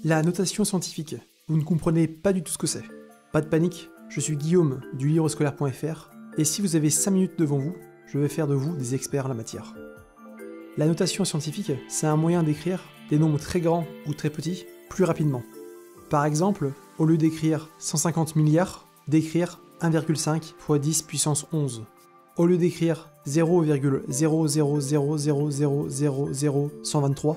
La notation scientifique, vous ne comprenez pas du tout ce que c'est. Pas de panique, je suis Guillaume du livrescolaire.fr et si vous avez 5 minutes devant vous, je vais faire de vous des experts en la matière. La notation scientifique, c'est un moyen d'écrire des nombres très grands ou très petits plus rapidement. Par exemple, au lieu d'écrire 150 milliards, d'écrire 1,5 x 10 puissance 11. Au lieu d'écrire 0,000000123,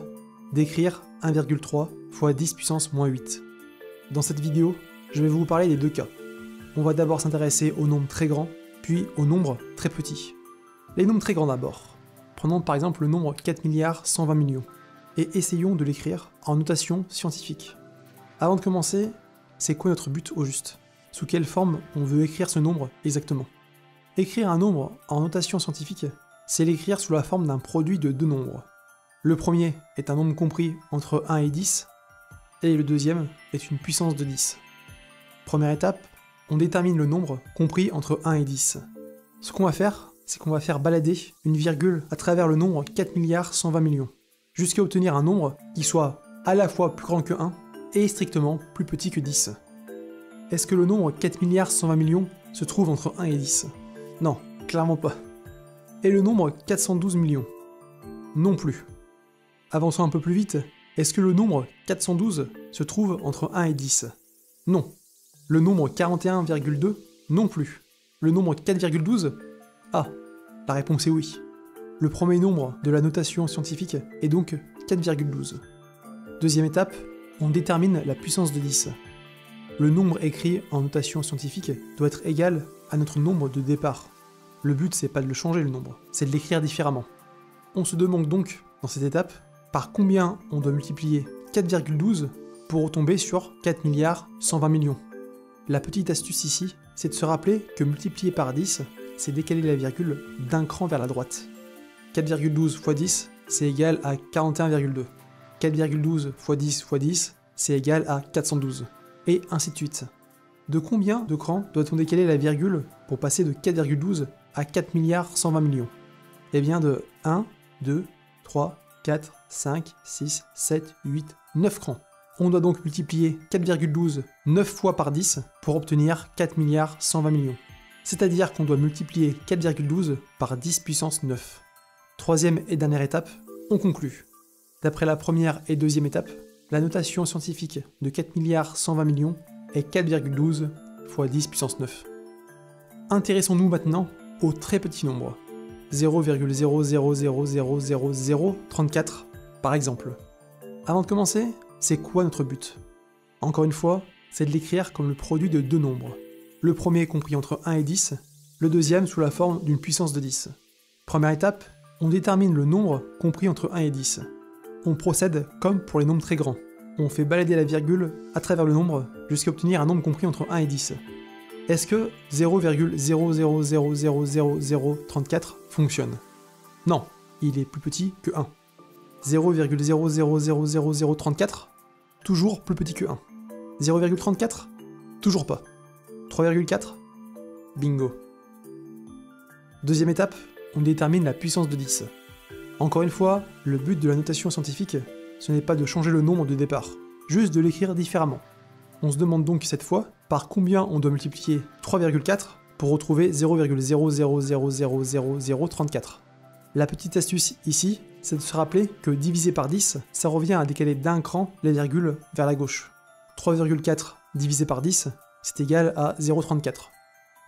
d'écrire 1,3 x 10 puissance moins 8. Dans cette vidéo, je vais vous parler des deux cas. On va d'abord s'intéresser aux nombres très grands, puis aux nombres très petits. Les nombres très grands d'abord. Prenons par exemple le nombre 4 milliards 120 millions, et essayons de l'écrire en notation scientifique. Avant de commencer, c'est quoi notre but au juste? Sous quelle forme on veut écrire ce nombre exactement? Écrire un nombre en notation scientifique, c'est l'écrire sous la forme d'un produit de deux nombres. Le premier est un nombre compris entre 1 et 10, et le deuxième est une puissance de 10. Première étape, on détermine le nombre compris entre 1 et 10. Ce qu'on va faire, c'est qu'on va faire balader une virgule à travers le nombre 4 milliards 120 millions, jusqu'à obtenir un nombre qui soit à la fois plus grand que 1 et strictement plus petit que 10. Est-ce que le nombre 4 milliards 120 millions se trouve entre 1 et 10? Non, clairement pas. Et le nombre 412 millions? Non plus. Avançons un peu plus vite, est-ce que le nombre 412 se trouve entre 1 et 10? Non. Le nombre 41,2? Non plus. Le nombre 4,12? Ah, la réponse est oui. Le premier nombre de la notation scientifique est donc 4,12. Deuxième étape, on détermine la puissance de 10. Le nombre écrit en notation scientifique doit être égal à notre nombre de départ. Le but, c'est pas de le changer le nombre, c'est de l'écrire différemment. On se demande donc, dans cette étape, par combien on doit multiplier 4,12 pour retomber sur 4 milliards 120 millions. La petite astuce ici, c'est de se rappeler que multiplier par 10, c'est décaler la virgule d'un cran vers la droite. 4,12 x 10, c'est égal à 41,2. 4,12 x 10 x 10, c'est égal à 412. Et ainsi de suite. De combien de crans doit-on décaler la virgule pour passer de 4,12 à 4 milliards 120 millions? Eh bien de 1, 2, 3, 4, 5, 6, 7, 8, 9 crans. On doit donc multiplier 4,12 9 fois par 10 pour obtenir 4 milliards 120 millions. C'est-à-dire qu'on doit multiplier 4,12 par 10 puissance 9. Troisième et dernière étape, on conclut. D'après la première et deuxième étape, la notation scientifique de 4 milliards 120 millions est 4,12 x 10 puissance 9. Intéressons-nous maintenant aux très petits nombres. 0,0000034 par exemple. Avant de commencer, c'est quoi notre but? Encore une fois, c'est de l'écrire comme le produit de deux nombres. Le premier compris entre 1 et 10, le deuxième sous la forme d'une puissance de 10. Première étape, on détermine le nombre compris entre 1 et 10. On procède comme pour les nombres très grands. On fait balader la virgule à travers le nombre jusqu'à obtenir un nombre compris entre 1 et 10. Est-ce que 0,0000034 fonctionne? Non, il est plus petit que 1. 0,0000034? Toujours plus petit que 1. 0,34? Toujours pas. 3,4? Bingo. Deuxième étape, on détermine la puissance de 10. Encore une fois, le but de la notation scientifique, ce n'est pas de changer le nombre de départ, juste de l'écrire différemment. On se demande donc cette fois par combien on doit multiplier 3,4 pour retrouver 0,0000034. La petite astuce ici, c'est de se rappeler que diviser par 10, ça revient à décaler d'un cran les virgules vers la gauche. 3,4 divisé par 10, c'est égal à 0,34.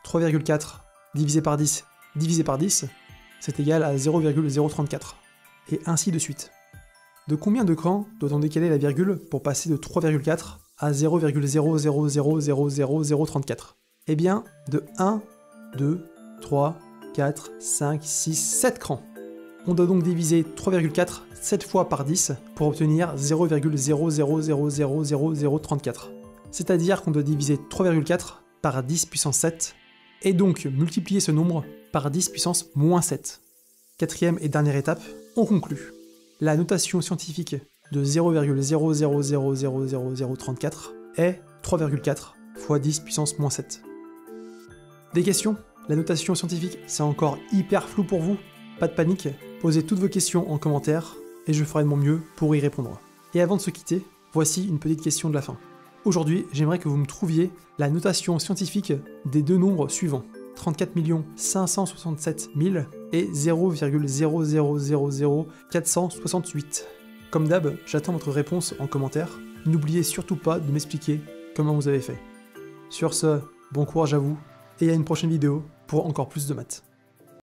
3,4 divisé par 10 divisé par 10, c'est égal à 0,034. Et ainsi de suite. De combien de crans doit-on décaler la virgule pour passer de 3,4 à 0,0000034? Eh bien, de 1, 2, 3, 4, 5, 6, 7 crans. On doit donc diviser 3,4 7 fois par 10 pour obtenir 0,0000034. C'est-à-dire qu'on doit diviser 3,4 par 10 puissance 7, et donc multiplier ce nombre par 10 puissance moins 7. Quatrième et dernière étape, on conclut. La notation scientifique de 0,0000034 est 3,4 x 10 puissance moins 7. Des questions? La notation scientifique, c'est encore hyper flou pour vous? Pas de panique, posez toutes vos questions en commentaire et je ferai de mon mieux pour y répondre. Et avant de se quitter, Voici une petite question de la fin. Aujourd'hui, j'aimerais que vous me trouviez la notation scientifique des deux nombres suivants. 34 567 000 et 0,0000468. Comme d'hab, j'attends votre réponse en commentaire. N'oubliez surtout pas de m'expliquer comment vous avez fait. Sur ce, bon courage à vous, et à une prochaine vidéo pour encore plus de maths.